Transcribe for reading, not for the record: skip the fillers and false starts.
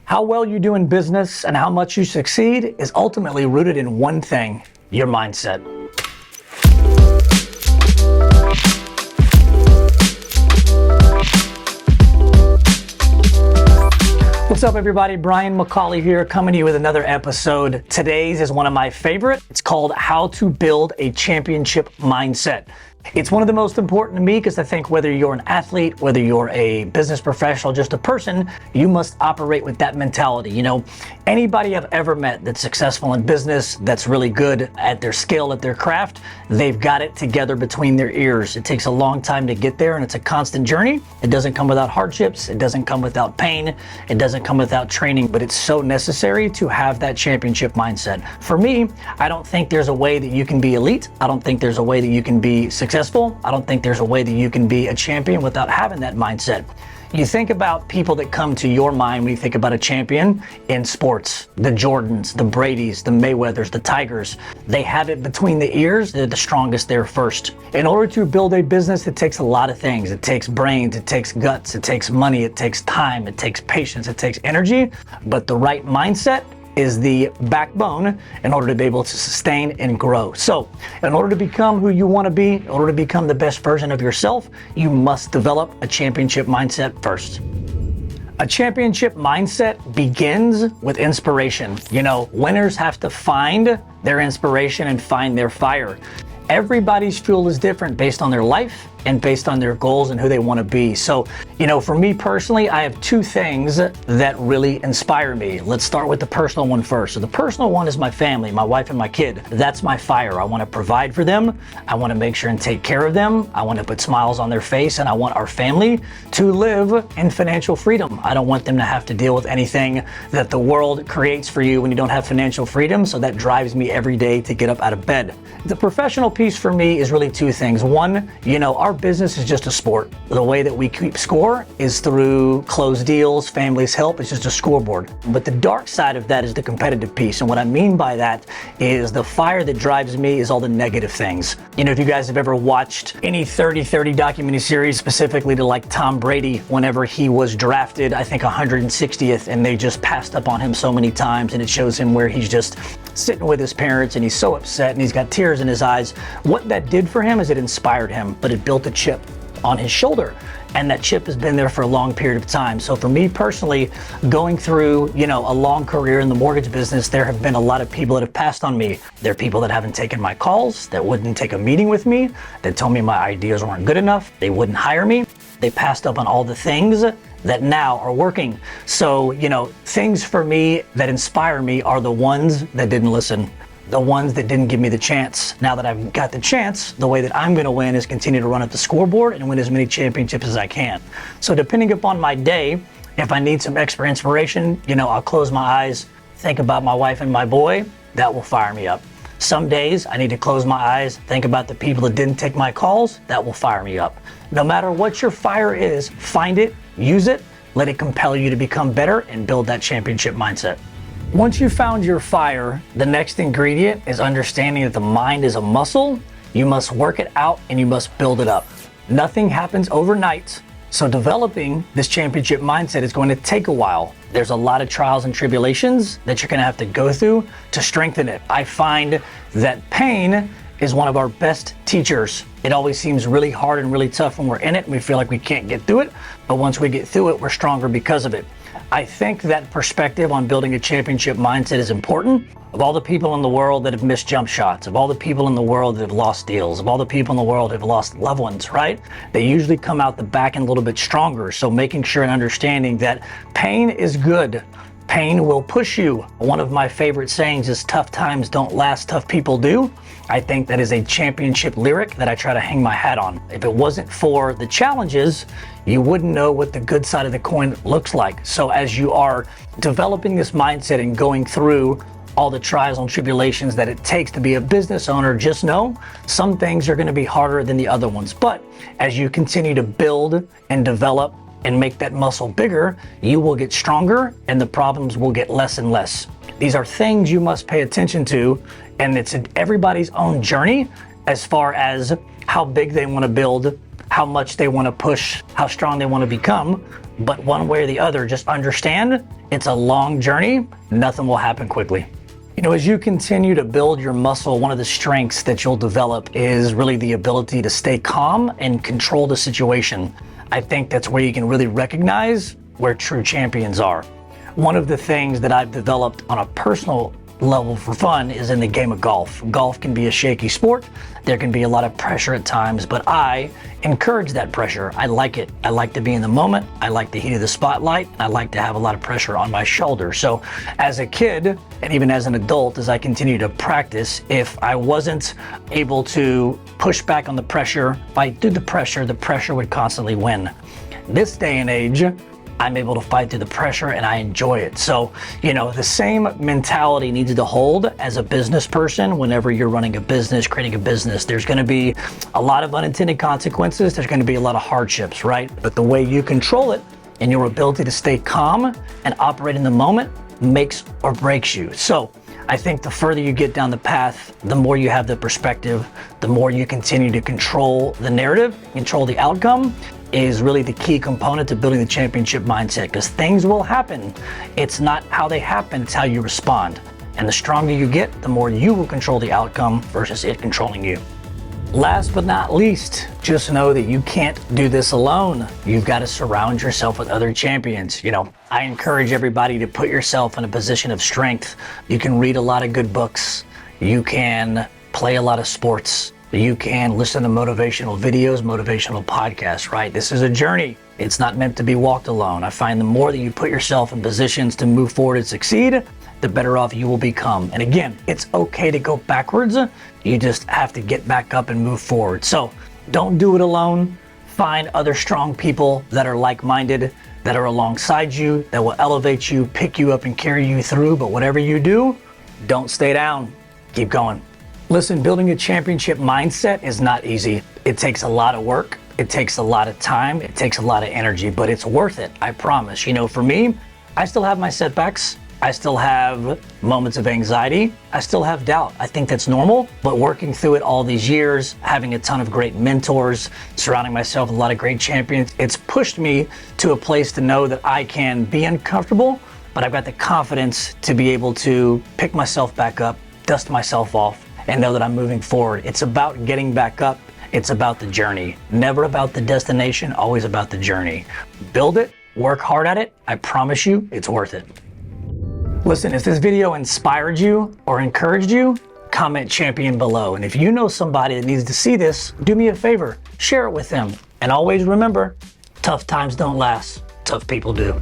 How well you do in business and how much you succeed is ultimately rooted in one thing: your mindset. What's up, everybody? Brian McCauley here, coming to you with another episode. Today's is one of my favorite. It's called How to Build a Championship Mindset. It's one of the most important to me because I think whether you're an athlete, whether you're a business professional, just a person, you must operate with that mentality. You know, anybody I've ever met that's successful in business, that's really good at their skill, at their craft, they've got it together between their ears. It takes a long time to get there, and it's a constant journey. It doesn't come without hardships. It doesn't come without pain. It doesn't come without training, but it's so necessary to have that championship mindset. For me, I don't think there's a way that you can be elite. I don't think there's a way that you can be successful. I don't think there's a way that you can be a champion without having that mindset. You think about people that come to your mind when you think about a champion in sports: the Jordans, the Bradys, the Mayweathers, the Tigers. They have it between the ears. They're the strongest there first. In order to build a business, it takes a lot of things. It takes brains, it takes guts, it takes money, it takes time, it takes patience, it takes energy. But the right mindset is the backbone in order to be able to sustain and grow. So in order to become who you want to be, in order to become the best version of yourself, you must develop a championship mindset first. A championship mindset begins with inspiration. You know, winners have to find their inspiration and find their fire. Everybody's fuel is different based on their life and based on their goals and who they want to be. So, you know, for me personally, I have two things that really inspire me. Let's start with the personal one first. So the personal one is my family, my wife and my kid. That's my fire. I want to provide for them. I want to make sure and take care of them. I want to put smiles on their face, and I want our family to live in financial freedom. I don't want them to have to deal with anything that the world creates for you when you don't have financial freedom. So that drives me every day to get up out of bed. The professional piece for me is really two things. One, you know, our business is just a sport. The way that we keep score is through closed deals, families help. It's just a scoreboard. But the dark side of that is the competitive piece. And what I mean by that is the fire that drives me is all the negative things. You know, if you guys have ever watched any 30-30 documentary series, specifically to like Tom Brady, whenever he was drafted, I think 160th, and they just passed up on him so many times, and it shows him where he's just sitting with his parents and he's so upset and he's got tears in his eyes. What that did for him is it inspired him, but it built a chip on his shoulder, and that chip has been there for a long period of time. So for me personally, going through, you know, a long career in the mortgage business, there have been a lot of people that have passed on me. There are people that haven't taken my calls, that wouldn't take a meeting with me, that told me my ideas weren't good enough, they wouldn't hire me. They passed up on all the things that now are working. So, you know, things for me that inspire me are the ones that didn't listen, the ones that didn't give me the chance. Now that I've got the chance, the way that I'm gonna win is continue to run at the scoreboard and win as many championships as I can. So depending upon my day, if I need some extra inspiration, you know, I'll close my eyes, think about my wife and my boy. That will fire me up. Some days I need to close my eyes, think about the people that didn't take my calls. That will fire me up. No matter what your fire is, find it, use it, let it compel you to become better and build that championship mindset. Once you've found your fire, the next ingredient is understanding that the mind is a muscle. You must work it out and you must build it up. Nothing happens overnight. So developing this championship mindset is going to take a while. There's a lot of trials and tribulations that you're going to have to go through to strengthen it. I find that pain is one of our best teachers. It always seems really hard and really tough when we're in it and we feel like we can't get through it. But once we get through it, we're stronger because of it. I think that perspective on building a championship mindset is important. Of all the people in the world that have missed jump shots, of all the people in the world that have lost deals, of all the people in the world that have lost loved ones, right? They usually come out the back end a little bit stronger. So making sure and understanding that pain is good. Pain will push you. One of my favorite sayings is tough times don't last, tough people do. I think that is a championship lyric that I try to hang my hat on. If it wasn't for the challenges, you wouldn't know what the good side of the coin looks like. So as you are developing this mindset and going through all the trials and tribulations that it takes to be a business owner, just know some things are going to be harder than the other ones. But as you continue to build and develop and make that muscle bigger, you will get stronger and the problems will get less and less. These are things you must pay attention to, and it's everybody's own journey as far as how big they want to build, how much they want to push, how strong they want to become. But one way or the other, just understand it's a long journey. Nothing will happen quickly. You know, as you continue to build your muscle, one of the strengths that you'll develop is really the ability to stay calm and control the situation. I think that's where you can really recognize where true champions are. One of the things that I've developed on a personal level for fun is in the game of golf. Golf can be a shaky sport. There can be a lot of pressure at times, but I encourage that pressure. I like it. I like to be in the moment. I like the heat of the spotlight. I like to have a lot of pressure on my shoulders. So as a kid, and even as an adult, as I continue to practice, if I wasn't able to push back on the pressure, fight through the pressure would constantly win. This day and age, I'm able to fight through the pressure and I enjoy it. So, you know, the same mentality needs to hold as a business person. Whenever you're running a business, creating a business, there's going to be a lot of unintended consequences. There's going to be a lot of hardships, right? But the way you control it and your ability to stay calm and operate in the moment makes or breaks you. So I think the further you get down the path, the more you have the perspective, the more you continue to control the narrative, control the outcome, is really the key component to building the championship mindset, because things will happen. It's not how they happen, it's how you respond. And the stronger you get, the more you will control the outcome versus it controlling you. Last but not least, just know that you can't do this alone. You've got to surround yourself with other champions. You know, I encourage everybody to put yourself in a position of strength. You can read a lot of good books. You can play a lot of sports. You can listen to motivational videos, motivational podcasts, right? This is a journey. It's not meant to be walked alone. I find the more that you put yourself in positions to move forward and succeed, the better off you will become. And again, it's okay to go backwards. You just have to get back up and move forward. So don't do it alone. Find other strong people that are like-minded, that are alongside you, that will elevate you, pick you up and carry you through. But whatever you do, don't stay down. Keep going. Listen, building a championship mindset is not easy. It takes a lot of work. It takes a lot of time. It takes a lot of energy, but it's worth it. I promise. You know, for me, I still have my setbacks. I still have moments of anxiety. I still have doubt. I think that's normal, but working through it all these years, having a ton of great mentors, surrounding myself with a lot of great champions, it's pushed me to a place to know that I can be uncomfortable, but I've got the confidence to be able to pick myself back up, dust myself off, and know that I'm moving forward. It's about getting back up. It's about the journey. Never about the destination, always about the journey. Build it, work hard at it. I promise you, it's worth it. Listen, if this video inspired you or encouraged you, comment champion below. And if you know somebody that needs to see this, do me a favor, share it with them. And always remember, tough times don't last, tough people do.